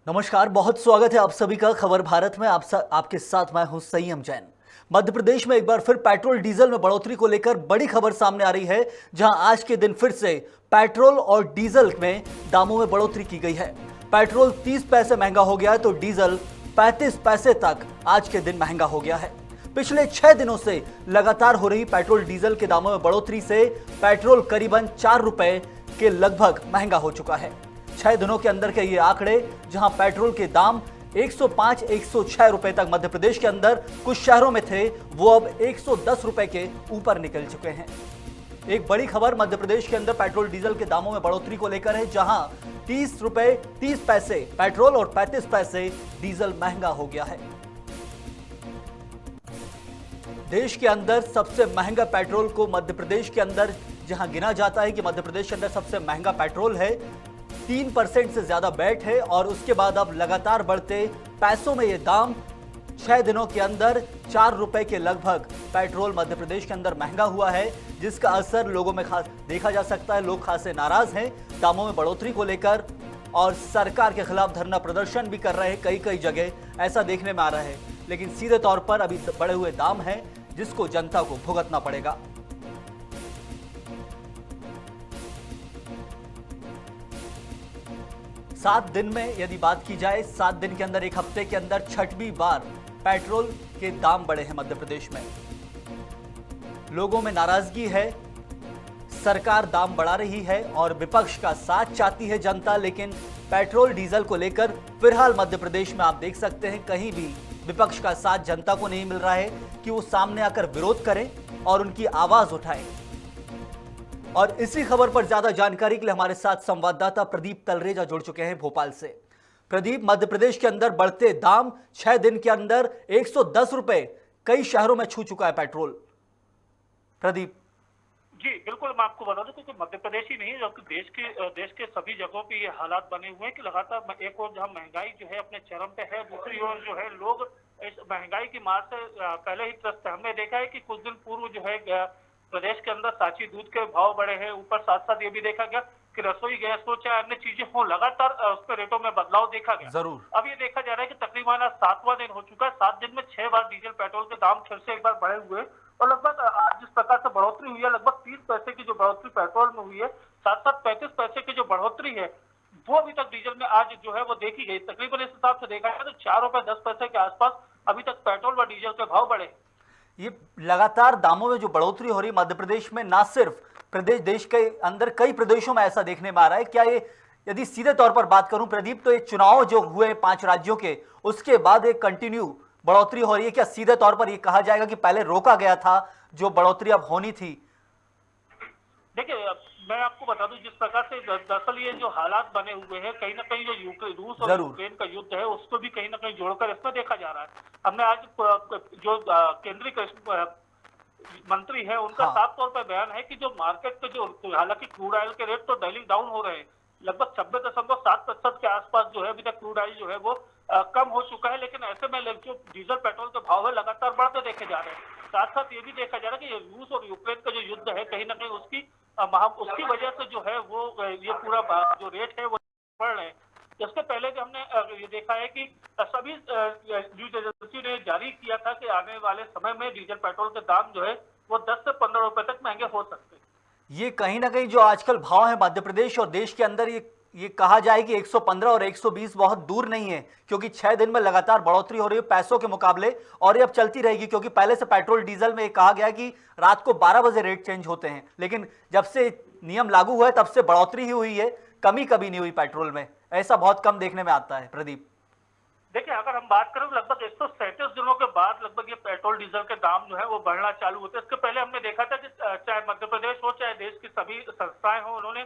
नमस्कार, बहुत स्वागत है आप सभी का खबर भारत में। आपके साथ मैं हूं संयम जैन। मध्य प्रदेश में एक बार फिर पेट्रोल डीजल में बढ़ोतरी को लेकर बड़ी खबर सामने आ रही है, जहां आज के दिन फिर से पेट्रोल और डीजल में दामों में बढ़ोतरी की गई है। पेट्रोल 30 पैसे महंगा हो गया है तो डीजल 35 पैसे तक आज के दिन महंगा हो गया है। पिछले 6 दिनों से लगातार हो रही पेट्रोल डीजल के दामों में बढ़ोतरी से पेट्रोल करीबन 4 रुपए के लगभग महंगा हो चुका है। 6 दिनों के अंदर के ये आंकड़े, जहां पेट्रोल के दाम 105, 106 रुपए तक मध्य प्रदेश के अंदर कुछ शहरों में थे, वो अब 110 रुपए के ऊपर निकल चुके हैं। एक बड़ी खबर मध्य प्रदेश के अंदर पेट्रोल डीजल के दामों में बढ़ोतरी को लेकर है, जहां 30 रुपए 30 पैसे पेट्रोल और 35 पैसे डीजल महंगा हो गया है। देश के अंदर सबसे महंगा पेट्रोल को मध्य प्रदेश के अंदर जहां गिना जाता है कि मध्य प्रदेश के अंदर सबसे महंगा पेट्रोल है, 3% से ज्यादा बैट है और उसके बाद अब लगातार बढ़ते पैसों में ये दाम 6 दिनों के अंदर 4 रुपए के लगभग पेट्रोल मध्य प्रदेश के अंदर महंगा हुआ है, जिसका असर लोगों में खास देखा जा सकता है। लोग खासे नाराज हैं दामों में बढ़ोतरी को लेकर और सरकार के खिलाफ धरना प्रदर्शन भी कर रहे हैं। कई कई जगह ऐसा देखने में आ रहा है, लेकिन सीधे तौर पर अभी बढ़े हुए दाम हैं जिसको जनता को भुगतना पड़ेगा। सात दिन में यदि बात की जाए, 7 दिन के अंदर, एक हफ्ते के अंदर 6वीं बार पेट्रोल के दाम बढ़े हैं मध्य प्रदेश में। लोगों में नाराजगी है, सरकार दाम बढ़ा रही है और विपक्ष का साथ चाहती है जनता, लेकिन पेट्रोल डीजल को लेकर फिलहाल मध्य प्रदेश में आप देख सकते हैं कहीं भी विपक्ष का साथ जनता को नहीं मिल रहा है कि वो सामने आकर विरोध करें और उनकी आवाज उठाएं। और इसी खबर पर ज्यादा जानकारी के लिए हमारे साथ संवाददाता प्रदीप तलरेजा जुड़ चुके हैं भोपाल से। प्रदीप, मध्य प्रदेश के अंदर बढ़ते दाम 6 दिन के अंदर 110 रुपए कई शहरों में छू चुका है पेट्रोल। प्रदीप जी बिल्कुल, मैं आपको बता दूं कि मध्य प्रदेश ही नहीं जबकि देश के सभी जगहों पे ये हालात बने हुए हैं कि लगातार एक ओर जहां महंगाई जो है अपने चरम पे है, दूसरी ओर जो है लोग इस महंगाई की मार से पहले ही त्रस्त है। हमने देखा है कि कुछ दिन पूर्व जो है प्रदेश के अंदर सांची दूध के भाव बढ़े हैं। ऊपर साथ साथ ये भी देखा गया कि रसोई गैस हो चाहे अन्य चीजें हो, लगातार उसके रेटों में बदलाव देखा गया। जरूर। अब ये देखा जा रहा है कि तकरीबन आज 7वां दिन हो चुका है। 7 दिन में 6 बार डीजल पेट्रोल के दाम फिर से एक बार बढ़े हुए और लगभग आज जिस प्रकार से बढ़ोतरी हुई है, लगभग 30 पैसे की जो बढ़ोतरी पेट्रोल में हुई है, साथ साथ 35 पैसे की जो बढ़ोतरी है वो अभी तक डीजल में आज जो है वो देखी गई। तकरीबन इस हिसाब से देखा जाए तो 4 रुपए 10 पैसे के आसपास अभी तक पेट्रोल व डीजल के भाव बढ़े। ये लगातार दामों में जो बढ़ोतरी हो रही है मध्य प्रदेश में, ना सिर्फ प्रदेश, देश के अंदर कई प्रदेशों में ऐसा देखने में आ रहा है। क्या ये, यदि सीधे तौर पर बात करूं प्रदीप, तो ये चुनाव जो हुए 5 राज्यों के, उसके बाद एक कंटिन्यू बढ़ोतरी हो रही है? क्या सीधे तौर पर ये कहा जाएगा कि पहले रोका गया था जो बढ़ोतरी अब होनी थी? देखिए, मैं आपको बता दूं जिस प्रकार से दरअसल ये जो हालात बने हुए हैं, कहीं ना कहीं जो रूस और यूक्रेन का युद्ध है उसको भी कहीं ना कहीं जोड़कर इसमें देखा जा रहा है। हमने आज जो केंद्रीय कृषि मंत्री है उनका साफ तौर पर बयान है कि जो मार्केट पे जो, हालांकि क्रूड ऑयल के रेट तो डेली डाउन हो रहे हैं, लगभग 96.7% के आसपास जो है अभी तक क्रूड ऑयल जो है वो कम हो चुका है, लेकिन ऐसे में जो डीजल पेट्रोल के भाव है लगातार बढ़ते देखे जा रहे हैं। साथ साथ ये भी देखा जा रहा है कि रूस और यूक्रेन का जो युद्ध है कहीं ना कहीं उसकी वजह से जो है वो ये पूरा जो रेट है वो बढ़ रहे हैं। इसके पहले भी हमने ये देखा है कि सभी न्यूज एजेंसी ने जारी किया था कि आने वाले समय में डीजल पेट्रोल के दाम जो है वो 10 से 15 रुपए तक महंगे हो सकते हैं। ये कहीं ना कहीं जो आजकल भाव है मध्य प्रदेश और देश के अंदर, ये कहा जाए कि 115 और 120 बहुत दूर नहीं है, क्योंकि 6 दिन में लगातार बढ़ोतरी हो रही है पैसों के मुकाबले, और ये अब चलती रहेगी। क्योंकि पहले से पेट्रोल डीजल में कहा गया कि रात को 12 बजे रेट चेंज होते हैं, लेकिन जब से नियम लागू हुआ है तब से बढ़ोतरी ही हुई है, कमी कभी नहीं हुई पेट्रोल में। ऐसा बहुत कम देखने में आता है। प्रदीप देखिए, अगर हम बात करें लगभग 137 दिनों के बाद लगभग ये पेट्रोल डीजल के दाम जो है वो बढ़ना चालू होते हैं। इसके पहले हमने देखा था कि चाहे मध्य प्रदेश हो चाहे देश की सभी संस्थाएं हो, उन्होंने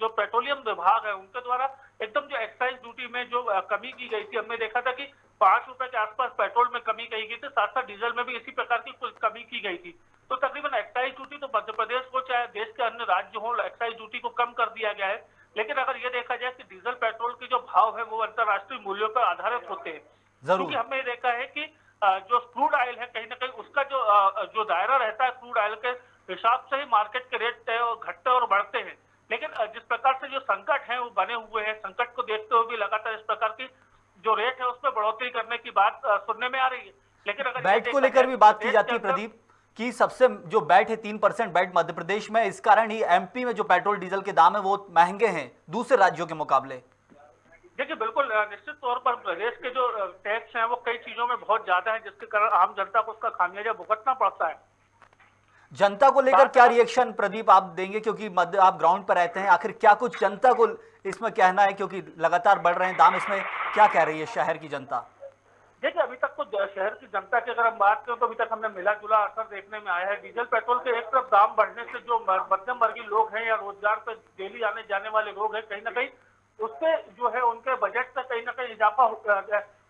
जो पेट्रोलियम विभाग है उनके द्वारा एकदम जो एक्साइज ड्यूटी में जो कमी की गई थी, हमने देखा था कि 5 रुपए के आसपास पेट्रोल में कमी की गई थी, साथ साथ डीजल में भी इसी प्रकार की कुछ कमी की गई थी। तो तकरीबन एक्साइज ड्यूटी तो मध्य प्रदेश को चाहे देश के अन्य राज्य हो, एक्साइज ड्यूटी को कम कर दिया गया है। लेकिन अगर ये देखा जाए कि डीजल पेट्रोल के जो भाव है वो अंतर्राष्ट्रीय मूल्यों पर आधारित होते हैं, क्योंकि हमने देखा है कि जो क्रूड ऑयल है कहीं ना कहीं उसका जो दायरा रहता है क्रूड ऑयल के हिसाब से ही मार्केट के रेट तय और घटते और बढ़ते हैं। लेकिन जिस प्रकार से जो संकट है वो बने हुए हैं, संकट को देखते हुए भी लगातार इस प्रकार बात सुनने में आ रही है। लेकिन अगर बैट को लेकर भी बात की जाती है प्रदीप कि सबसे जो बैट है 3% बैट मध्य प्रदेश में, इस कारण ही एमपी में जो पेट्रोल डीजल के दाम है वो महंगे हैं दूसरे राज्यों के मुकाबले। देखिए बिल्कुल निश्चित तौर पर प्रदेश के जो टैक्स हैं वो कई चीजों में बहुत ज्यादा है, जिसके कारण आम जनता को उसका खामियाजा भुगतना पड़ता है। जनता को लेकर क्या रिएक्शन प्रदीप आप देंगे, क्योंकि आप ग्राउंड पर रहते हैं, आखिर क्या कुछ जनता को इसमें कहना है, क्योंकि लगातार बढ़ रहे हैं दाम, इसमें क्या कह रही है शहर की जनता? देखिए अभी तक तो शहर की जनता की अगर हम बात करें तो अभी तक हमने मिला जुला असर देखने में आया है। डीजल पेट्रोल के एक तरफ दाम बढ़ने से जो मध्यम वर्गीय लोग हैं या रोजगार पे डेली आने जाने वाले लोग हैं, कहीं ना कहीं उससे जो है उनके बजट से कहीं ना कहीं इजाफा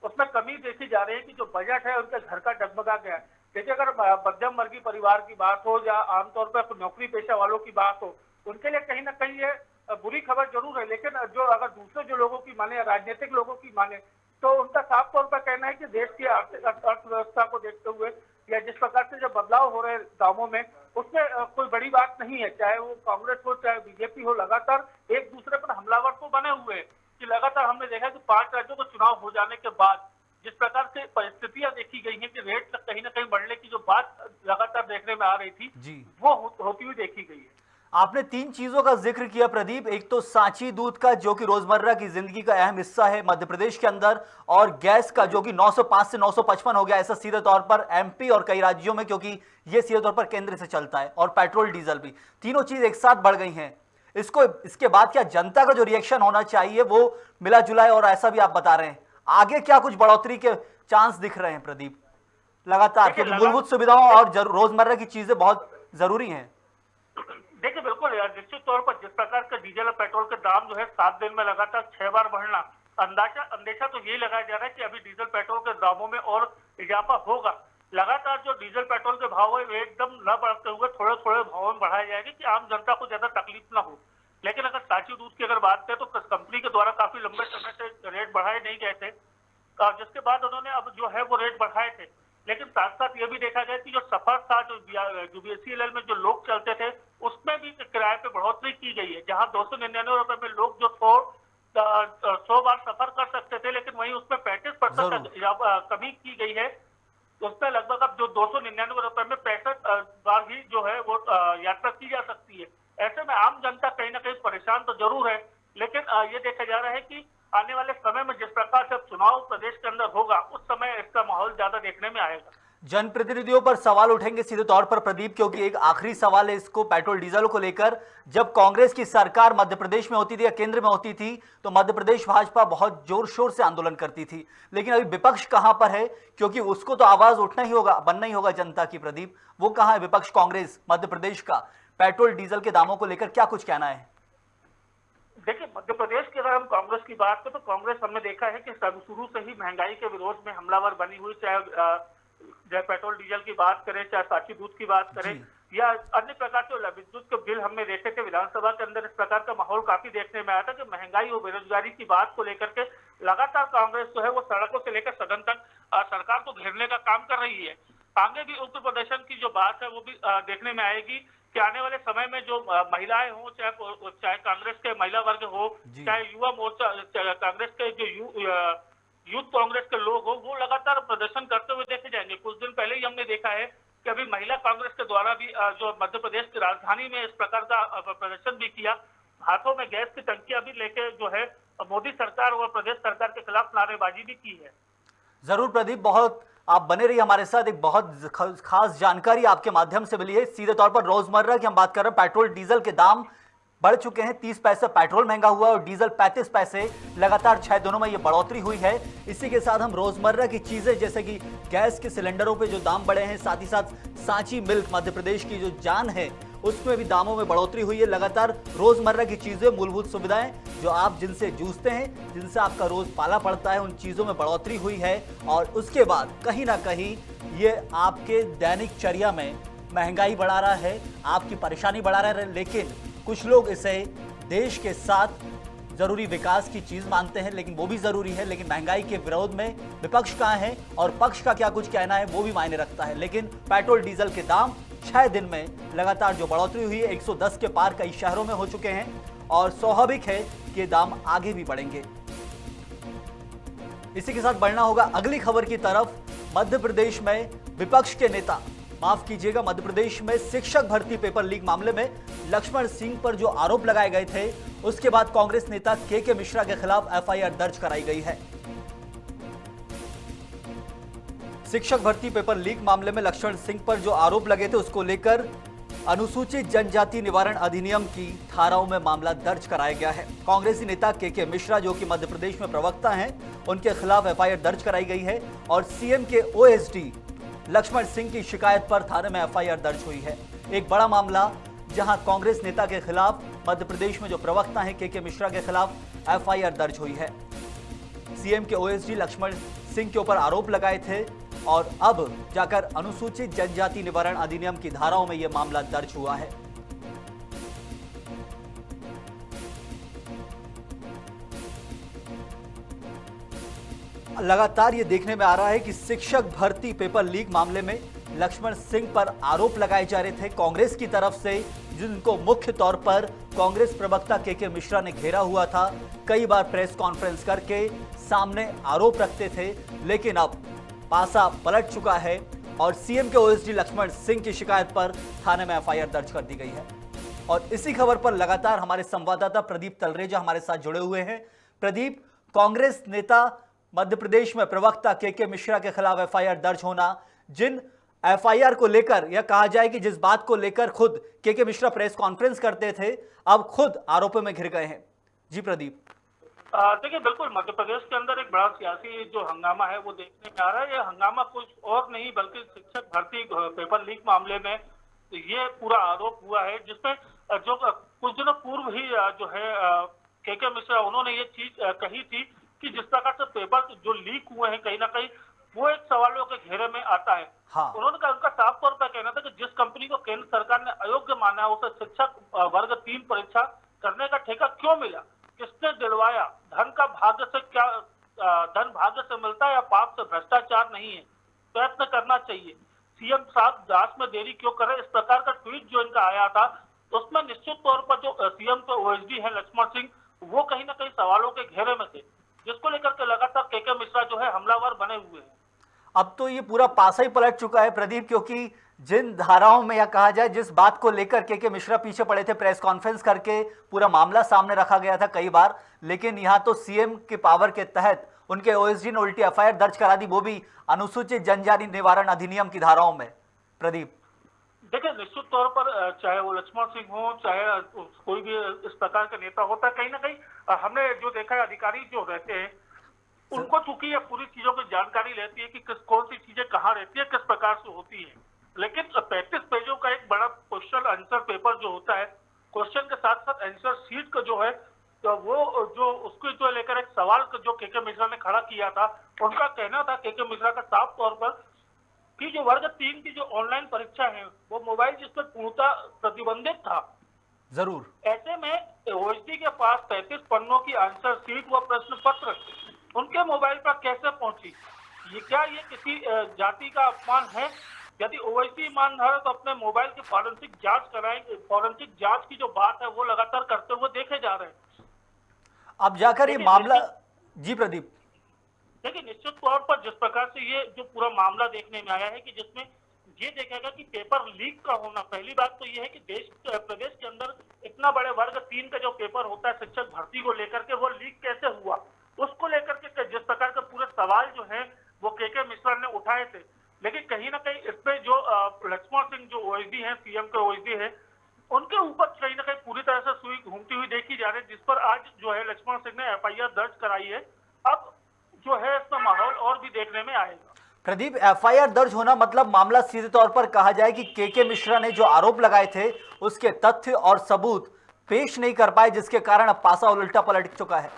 उसमें कमी देखी जा रही है कि जो बजट है उनके घर का डगमगा गया है। देखिए अगर मध्यम वर्गीय परिवार की बात हो या आमतौर पर नौकरी पेशा वालों की बात हो, उनके लिए कहीं ना कहीं ये बुरी खबर जरूर है। लेकिन जो अगर दूसरे जो लोगों की माने, राजनीतिक लोगों की माने, तो उनका साफ तौर पर कहना है कि देश की आर्थिक अर्थव्यवस्था को देखते हुए या जिस प्रकार से जो बदलाव हो रहे हैं दामों में, उसमें कोई बड़ी बात नहीं है। चाहे वो कांग्रेस हो चाहे बीजेपी हो, लगातार एक दूसरे पर हमलावर तो बने हुए हैं कि लगातार हमने देखा कि 5 राज्यों को चुनाव हो जाने के बाद जिस प्रकार से परिस्थितियां देखी गई हैं कि रेट कहीं ना कहीं बढ़ने की जो बात लगातार देखने में आ रही थी जी, वो होती हुई देखी गई है। आपने 3 चीजों का जिक्र किया प्रदीप, एक तो सांची दूध का जो कि रोजमर्रा की जिंदगी का अहम हिस्सा है मध्य प्रदेश के अंदर, और गैस का जो कि 905 से 955 हो गया, ऐसा सीधे तौर पर एमपी और कई राज्यों में, क्योंकि ये सीधे तौर पर केंद्र से चलता है, और पेट्रोल डीजल भी, तीनों चीज एक साथ बढ़ गई हैं। इसके बाद क्या जनता का जो रिएक्शन होना चाहिए वो मिला जुला है, और ऐसा भी आप बता रहे हैं, आगे क्या कुछ बढ़ोतरी के चांस दिख रहे हैं प्रदीप लगातार, क्योंकि मूलभूत सुविधाओं और रोजमर्रा की चीजें बहुत जरूरी हैं? देखिए बिल्कुल यार, निश्चित तौर पर जिस प्रकार का डीजल और पेट्रोल के दाम जो है 7 दिन में लगातार 6 बार बढ़ना, अंदेशा तो यही लगाया जा रहा है कि अभी डीजल पेट्रोल के दामों में और इजाफा होगा। लगातार जो डीजल पेट्रोल के भाव है एकदम न बढ़ते हुए थोड़े थोड़े भाव में बढ़ाए जाएंगे कि आम जनता को ज्यादा तकलीफ ना हो। लेकिन अगर सांची दूध की अगर बात करें तो कंपनी के द्वारा काफी लंबे समय से रेट बढ़ाए नहीं गए थे, जिसके बाद उन्होंने अब जो है वो रेट बढ़ाए थे। लेकिन साथ साथ ये भी देखा गया कि जो सफर था, जो बीएसईएल में जो लोग चलते थे, उसमें भी किराए पे बढ़ोतरी की गई है। जहां 299 रुपए में लोग जो 100 बार सफर कर सकते थे, लेकिन वहीं उसमें 35% कमी की गई है। उसमें लगभग अब जो 299 रुपए में 65 बार ही जो है वो यात्रा की जा सकती है। ऐसे में आम जनता कहीं ना कहीं परेशान तो जरूर है, लेकिन ये देखा जा रहा है कि आने वाले समय में जिस प्रकार से चुनाव प्रदेश के अंदर होगा, उस समय इसका माहौल ज्यादा देखने में आएगा। जनप्रतिनिधियों पर सवाल उठेंगे सीधे तौर पर प्रदीप, क्योंकि एक आखिरी सवाल है इसको पेट्रोल डीजल को लेकर। जब कांग्रेस की सरकार मध्य प्रदेश में होती थी या केंद्र में होती थी तो मध्य प्रदेश भाजपा बहुत जोर शोर से आंदोलन करती थी, लेकिन अभी विपक्ष कहां पर है, क्योंकि उसको तो आवाज उठना ही होगा, बनना ही होगा जनता की प्रदीप, वो कहां है विपक्ष कांग्रेस मध्य प्रदेश का? पेट्रोल डीजल के दामों को लेकर क्या कुछ कहना है? देखिए मध्य प्रदेश की अगर हम कांग्रेस की बात करें तो कांग्रेस हमने देखा है कि शुरू से ही महंगाई के विरोध में हमलावर बनी हुई, चाहे पेट्रोल डीजल की बात करें, चाहे सांची दूध की बात करें, या अन्य प्रकार के विद्युत के बिल हमने देखे थे विधानसभा के अंदर। इस प्रकार का माहौल काफी देखने में आया था कि महंगाई और बेरोजगारी की बात को लेकर के लगातार कांग्रेस जो है वो सड़कों से लेकर सदन तक सरकार को घेरने का काम कर रही है। आगे भी उग्र प्रदर्शन की जो बात है वो भी देखने में आएगी कि आने वाले समय में जो महिलाएं हो, चाहे कांग्रेस के महिला वर्ग हो, चाहे युवा मोर्चा, कांग्रेस के जो यूथ कांग्रेस के लोग हो, वो लगातार प्रदर्शन करते हुए देखे जाएंगे। कुछ दिन पहले ही हमने देखा है कि अभी महिला कांग्रेस के द्वारा भी जो मध्य प्रदेश की राजधानी में इस प्रकार का प्रदर्शन भी किया, हाथों में गैस की टंकियां भी लेके जो है मोदी सरकार और प्रदेश सरकार के खिलाफ नारेबाजी भी की है। जरूर प्रदीप, बहुत आप बने रहिए हमारे साथ, एक बहुत खास जानकारी आपके माध्यम से मिली है। सीधे तौर पर रोजमर्रा की हम बात कर रहे हैं, पेट्रोल डीजल के दाम बढ़ चुके हैं, 30 पैसे पेट्रोल महंगा हुआ है और डीजल 35 पैसे, लगातार 6 दिनों में ये बढ़ोतरी हुई है। इसी के साथ हम रोजमर्रा की चीजें जैसे कि गैस के सिलेंडरों पे जो दाम बढ़े हैं, साथ ही साथ सांची मिल्क मध्य प्रदेश की जो जान है उसमें भी दामों में बढ़ोतरी हुई है। लगातार रोजमर्रा की चीजें, मूलभूत सुविधाएं जो आप जिनसे जूझते हैं, जिनसे आपका रोज पाला पड़ता है, उन चीजों में बढ़ोतरी हुई है। और उसके बाद कहीं ना कहीं ये आपके दैनिक चर्या में महंगाई बढ़ा रहा है, आपकी परेशानी बढ़ा रहा है। लेकिन कुछ लोग इसे देश के साथ जरूरी विकास की चीज मानते हैं, लेकिन वो भी जरूरी है, लेकिन महंगाई के विरोध में विपक्ष कहाँ है और पक्ष का क्या कुछ कहना है वो भी मायने रखता है। लेकिन पेट्रोल डीजल के दाम 6 दिन में लगातार जो बढ़ोतरी हुई है, 110 के पार कई शहरों में हो चुके हैं और स्वाभाविक है कि दाम आगे भी बढ़ेंगे। इसी के साथ बढ़ना होगा अगली खबर की तरफ। मध्य प्रदेश में विपक्ष के नेता, माफ कीजिएगा, मध्य प्रदेश में शिक्षक भर्ती पेपर लीक मामले में लक्ष्मण सिंह पर जो आरोप लगाए गए थे, उसके बाद कांग्रेस नेता के मिश्रा के खिलाफ एफआईआर दर्ज कराई गई है। शिक्षक भर्ती पेपर लीक मामले में लक्ष्मण सिंह पर जो आरोप लगे थे, उसको लेकर अनुसूचित जनजाति निवारण अधिनियम की धाराओं में मामला दर्ज कराया गया है। कांग्रेसी नेता के मिश्रा, जो कि मध्य प्रदेश में प्रवक्ता हैं, उनके खिलाफ एफआईआर दर्ज कराई गई है और सीएम के ओएसडी लक्ष्मण सिंह की शिकायत पर थाने में एफआईआर दर्ज हुई है। एक बड़ा मामला, जहां कांग्रेस नेता के खिलाफ मध्य प्रदेश में जो प्रवक्ता हैं के मिश्रा के खिलाफ एफआईआर दर्ज हुई है। सीएम के ओएसडी लक्ष्मण सिंह के ऊपर आरोप लगाए थे और अब जाकर अनुसूचित जनजाति निवारण अधिनियम की धाराओं में यह मामला दर्ज हुआ है। लगातार ये देखने में आ रहा है कि शिक्षक भर्ती पेपर लीक मामले में लक्ष्मण सिंह पर आरोप लगाए जा रहे थे कांग्रेस की तरफ से, जिनको मुख्य तौर पर कांग्रेस प्रवक्ता के मिश्रा ने घेरा हुआ था। कई बार प्रेस कॉन्फ्रेंस करके सामने आरोप रखते थे, लेकिन अब पासा पलट चुका है और सीएम के ओएसडी लक्ष्मण सिंह की शिकायत पर थाने में एफआईआर दर्ज कर दी गई है। और इसी खबर पर लगातार हमारे संवाददाता प्रदीप तलरेजा हमारे साथ जुड़े हुए हैं। प्रदीप, कांग्रेस नेता मध्य प्रदेश में प्रवक्ता के मिश्रा के खिलाफ एफआईआर दर्ज होना, जिन एफआईआर को लेकर यह कहा जाए कि जिस बात को लेकर खुद के मिश्रा प्रेस कॉन्फ्रेंस करते थे, अब खुद आरोपों में घिर गए हैं। जी प्रदीप। देखिए, बिल्कुल मध्य प्रदेश के अंदर एक बड़ा सियासी जो हंगामा है वो देखने में आ रहा है। ये हंगामा कुछ और नहीं बल्कि शिक्षक भर्ती पेपर लीक मामले में ये पूरा आरोप हुआ है, जिसमें जो कुछ दिनों पूर्व ही जो है के मिश्रा, उन्होंने ये चीज कही थी कि जिस प्रकार से पेपर जो लीक हुए हैं कहीं ना कहीं वो एक सवालों के घेरे में आता है। हाँ। उन्होंने कहा, उनका साफ तौर पर कहना था कि जिस कंपनी को केंद्र सरकार ने अयोग्य माना है, उसे शिक्षक वर्ग 3 परीक्षा करने का ठेका क्यों मिला, किसने दिलवाया, धन का भाग्य से क्या, धन भाग्य से मिलता है या पाप से, भ्रष्टाचार नहीं है, प्रयत्न करना चाहिए, सीएम साहब जांच में देरी क्यों कर रहे। इस प्रकार का ट्वीट जो इनका आया था, उसमें निश्चित तौर पर जो सीएम के ओएसडी है लक्ष्मण सिंह, वो कहीं ना कहीं सवालों के घेरे में थे, जिसको लेकर के लगातार के मिश्रा जो है हमलावर बने हुए हैं। अब तो ये पूरा पासा ही पलट चुका है प्रदीप, क्योंकि जिन धाराओं में या कहा जाए जिस बात को लेकर के मिश्रा पीछे पड़े थे, प्रेस कॉन्फ्रेंस करके पूरा मामला सामने रखा गया था कई बार, लेकिन यहाँ तो सीएम के पावर के तहत उनके ओएसडी ने उल्टी एफआईआर दर्ज करा दी, वो भी अनुसूचित जनजाति निवारण अधिनियम की धाराओं में। प्रदीप, देखिए, निश्चित तौर पर चाहे वो लक्ष्मण सिंह हो, चाहे कोई भी इस प्रकार का नेता होता है, कहीं ना कहीं हमने जो देखा है अधिकारी जो रहते हैं उनको चूंकि ये पूरी चीजों की जानकारी रहती है कि कौन सी चीजें कहाँ रहती है, किस प्रकार से होती है। लेकिन 35 पेजों का एक बड़ा क्वेश्चन आंसर पेपर जो होता है, क्वेश्चन के साथ साथ आंसर शीट का जो है, तो वो जो उसको जो लेकर एक सवाल जो के मिश्रा ने खड़ा किया था, उनका कहना था के मिश्रा का साफ तौर पर कि जो वर्ग 3 की जो ऑनलाइन परीक्षा है वो मोबाइल जिसमें पूर्णतः प्रतिबंधित था। जरूर। ऐसे में ओएसडी के पास 35 पन्नों की आंसर शीट व प्रश्न पत्र उनके मोबाइल पर कैसे पहुंची? क्या ये किसी जाति का अपमान है? यदि ओवैसी ईमानदार है तो अपने मोबाइल की फॉरेंसिक जांच कराएंगे। फॉरेंसिक जांच की जो बात है वो लगातार करते हुए देखे जा रहे हैं। अब जाकर ये मामला, जी प्रदीप, देखिए, निश्चित तौर पर जिस प्रकार से ये जो पूरा मामला देखने में आया है कि जिसमें ये देखेगा कि पेपर लीक का होना, पहली बात तो ये है कि प्रदेश के अंदर इतना बड़े वर्ग 3 का जो पेपर होता है शिक्षक भर्ती को लेकर के, वो लीक कैसे हुआ, उसको लेकर के जिस प्रकार के पूरे सवाल जो है वो के मिश्रा ने उठाए थे। लेकिन कहीं ना कहीं इसमें जो लक्ष्मण सिंह जो ओएसडी हैं, सीएम के ओएसडी हैं, उनके ऊपर कहीं ना कहीं पूरी तरह से सुई घूमती हुई देखी जा रही है, जिस पर आज जो है लक्ष्मण सिंह ने एफआईआर दर्ज कराई है। अब जो है इसमें माहौल और भी देखने में आएगा। प्रदीप, एफआईआर दर्ज होना मतलब मामला सीधे तौर पर कहा जाए कि के मिश्रा ने जो आरोप लगाए थे उसके तथ्य और सबूत पेश नहीं कर पाए, जिसके कारण अब पासा उल्टा पलट चुका है।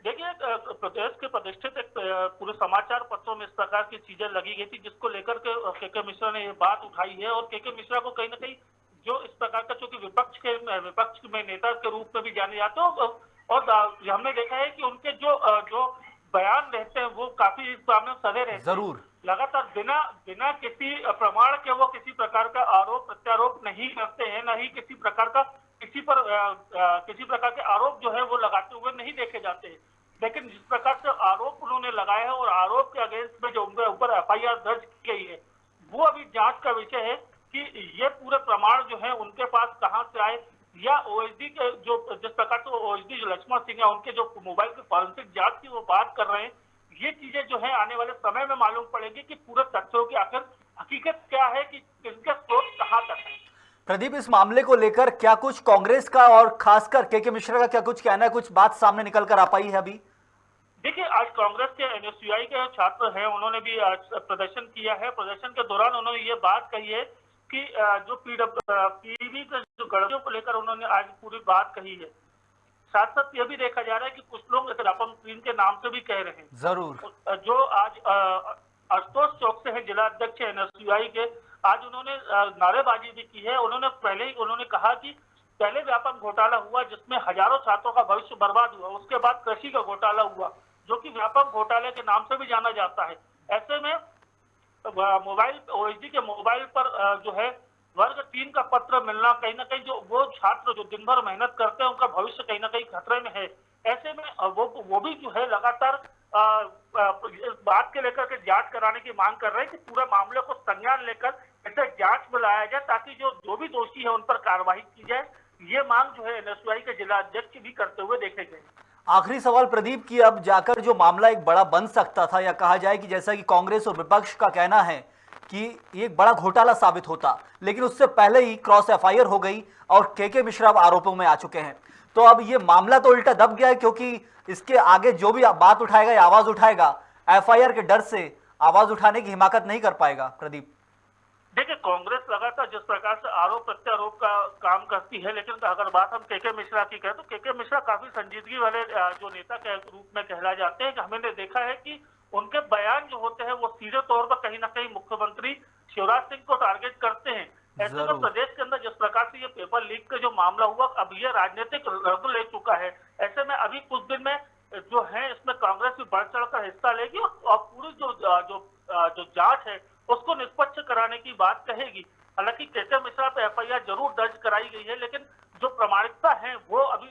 देखिए, प्रदेश के प्रतिष्ठित पूरे समाचार पत्रों में इस प्रकार की चीजें लगी गई थी, जिसको लेकर के मिश्रा ने ये बात उठाई है। और के मिश्रा को कहीं ना कहीं जो इस प्रकार का, चूंकि विपक्ष में नेता के रूप में भी जाने जाते हो, और हमने देखा है कि उनके जो बयान रहते हैं वो काफी इस सामने सड़े रहते हैं। जरूर, लगातार बिना किसी प्रमाण के वो किसी प्रकार का आरोप प्रत्यारोप नहीं करते हैं, न ही किसी प्रकार के आरोप जो है वो लगाते हुए नहीं देखे जाते हैं। लेकिन जिस प्रकार से आरोप उन्होंने लगाए हैं और आरोप के अगेंस्ट में जो उनके ऊपर एफआईआर दर्ज की गई है, वो अभी जांच का विषय है कि ये पूरे प्रमाण जो है उनके पास कहां से आए, या ओएसडी के जो जिस प्रकार से ओएसडी जो लक्ष्मण सिंह है उनके जो मोबाइल की फॉरेंसिक जांच की वो बात कर रहे हैं, ये चीजें जो है आने वाले समय में मालूम पड़ेगी कि पूरे तथ्यों की आखिर हकीकत क्या है, कि इनके स्रोत कहां तक है। प्रदीप, इस मामले को लेकर क्या कुछ कांग्रेस का और खासकर के मिश्रा का क्या कुछ कहना है, कुछ बात सामने निकल कर आ पाई है अभी? देखिए, आज कांग्रेस के एनएसयूआई के छात्र हैं, उन्होंने भी आज प्रदर्शन किया है। प्रदर्शन के दौरान उन्होंने ये बात कही है कि जो पीवी के जो गड़बड़ियों को लेकर उन्होंने आज पूरी बात कही है। साथ साथ ये भी देखा जा रहा है कि कुछ लोग व्यापम स्क्रीन के नाम से भी कह रहे हैं। जरूर। जो आज आशुतोष चौक से है जिला अध्यक्ष एनएसयूआई के, आज उन्होंने नारेबाजी भी की है। उन्होंने पहले ही उन्होंने कहा कि पहले व्यापम घोटाला हुआ जिसमें हजारों छात्रों का भविष्य बर्बाद हुआ, उसके बाद कृषि का घोटाला हुआ जो कि व्यापम घोटाले के नाम से भी जाना जाता है। ऐसे में मोबाइल ओएसडी के मोबाइल पर जो है वर्ग 3 का पत्र मिलना, कहीं ना कहीं जो वो छात्र जो दिन भर मेहनत करते हैं उनका भविष्य कहीं ना कहीं खतरे में है। ऐसे में वो भी जो है लगातार इस बात के लेकर के जांच कराने की मांग कर रहे हैं कि पूरे मामले को संज्ञान लेकर इसे जांच में लाया जाए ताकि जो भी दोषी है उन पर कार्रवाई की जाए। ये मांग जो है एनएसयूआई के जिला अध्यक्ष भी करते हुए देखे गए। आखिरी सवाल प्रदीप, की अब जाकर जो मामला एक बड़ा बन सकता था, या कहा जाए कि जैसा कि कांग्रेस और विपक्ष का कहना है कि एक बड़ा घोटाला साबित होता, लेकिन उससे पहले ही क्रॉस एफआईआर हो गई और के मिश्रा अब आरोपों में आ चुके हैं, तो अब ये मामला तो उल्टा दब गया है, क्योंकि इसके आगे जो भी बात उठाएगा या आवाज उठाएगा एफआईआर के डर से आवाज उठाने की हिम्मत नहीं कर पाएगा। प्रदीप, देखिए, कांग्रेस लगातार जिस प्रकार से आरोप प्रत्यारोप का काम करती है, लेकिन अगर बात हम के मिश्रा की करें तो के मिश्रा काफी संजीदगी वाले जो नेता के रूप में कहला जाते हैं। हमने देखा है कि उनके बयान जो होते हैं वो सीधे तौर पर कहीं ना कहीं मुख्यमंत्री शिवराज सिंह को टारगेट करते हैं। ऐसे में प्रदेश के अंदर जिस प्रकार से ये पेपर लीक का जो मामला हुआ, अब ये राजनीतिक रंग ले चुका है। ऐसे में अभी कुछ दिन में जो है इसमें कांग्रेस भी बढ़ चढ़कर हिस्सा लेगी और पूरी जो जांच है उसको निष्पक्ष कराने की बात कहेगी। हालांकि के मिश्रा पे एफआईआर जरूर दर्ज कराई गई है, लेकिन जो प्रामाणिकता है वो अभी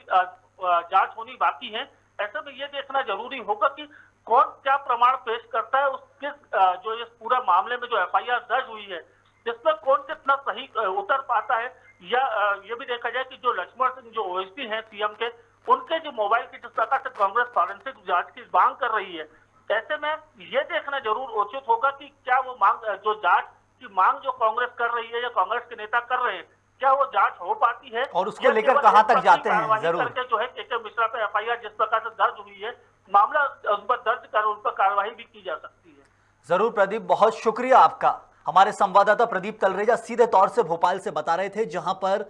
जांच होनी बाकी है। ऐसे में ये देखना जरूरी होगा कि कौन क्या प्रमाण पेश करता है, उसके जो इस पूरा मामले में जो एफआईआर दर्ज हुई है जिसमें कौन कितना सही उतर पाता है, या ये भी देखा जाए कि जो लक्ष्मण सिंह जो ओएसडी हैं सीएम के, उनके जो मोबाइल की जिस प्रकार से कांग्रेस फॉरेंसिक जांच की मांग कर रही है। ऐसे में ये देखना जरूर उचित होगा कि क्या वो मांग जो जांच की मांग जो कांग्रेस कर रही है या कांग्रेस के नेता कर रहे हैं, क्या वो जांच हो पाती है और उसको लेकर कहां तक जाते हैं। जरूर करके जो है के मिश्रा पे एफआईआर जिस प्रकार से दर्ज हुई है, मामला उन पर दर्ज कर उन पर कार्रवाई भी की जा सकती है। जरूर प्रदीप, बहुत शुक्रिया आपका। हमारे संवाददाता प्रदीप तलरेजा सीधे तौर से भोपाल से बता रहे थे, जहां पर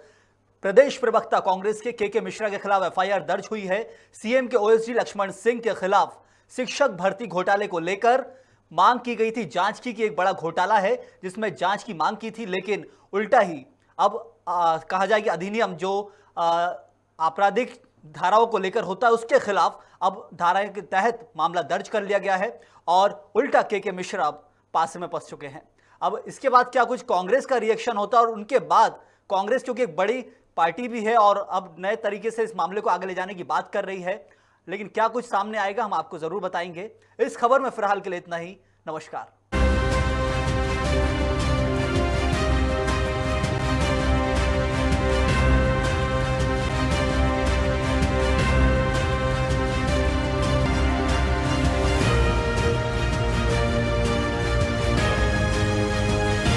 प्रदेश प्रवक्ता कांग्रेस के मिश्रा के खिलाफ एफआईआर दर्ज हुई है। सीएम के ओएसडी लक्ष्मण सिंह के खिलाफ शिक्षक भर्ती घोटाले को लेकर मांग की गई थी, जांच की कि एक बड़ा घोटाला है जिसमें जांच की मांग की थी, लेकिन उल्टा ही अब कहा जाए कि अधिनियम जो आपराधिक धाराओं को लेकर होता है उसके खिलाफ अब धारा के तहत मामला दर्ज कर लिया गया है और उल्टा के मिश्रा अब पासे में फंस चुके हैं। अब इसके बाद क्या कुछ कांग्रेस का रिएक्शन होता है, और उनके बाद कांग्रेस क्योंकि एक बड़ी पार्टी भी है और अब नए तरीके से इस मामले को आगे ले जाने की बात कर रही है, लेकिन क्या कुछ सामने आएगा हम आपको जरूर बताएंगे। इस खबर में फिलहाल के लिए इतना ही। नमस्कार।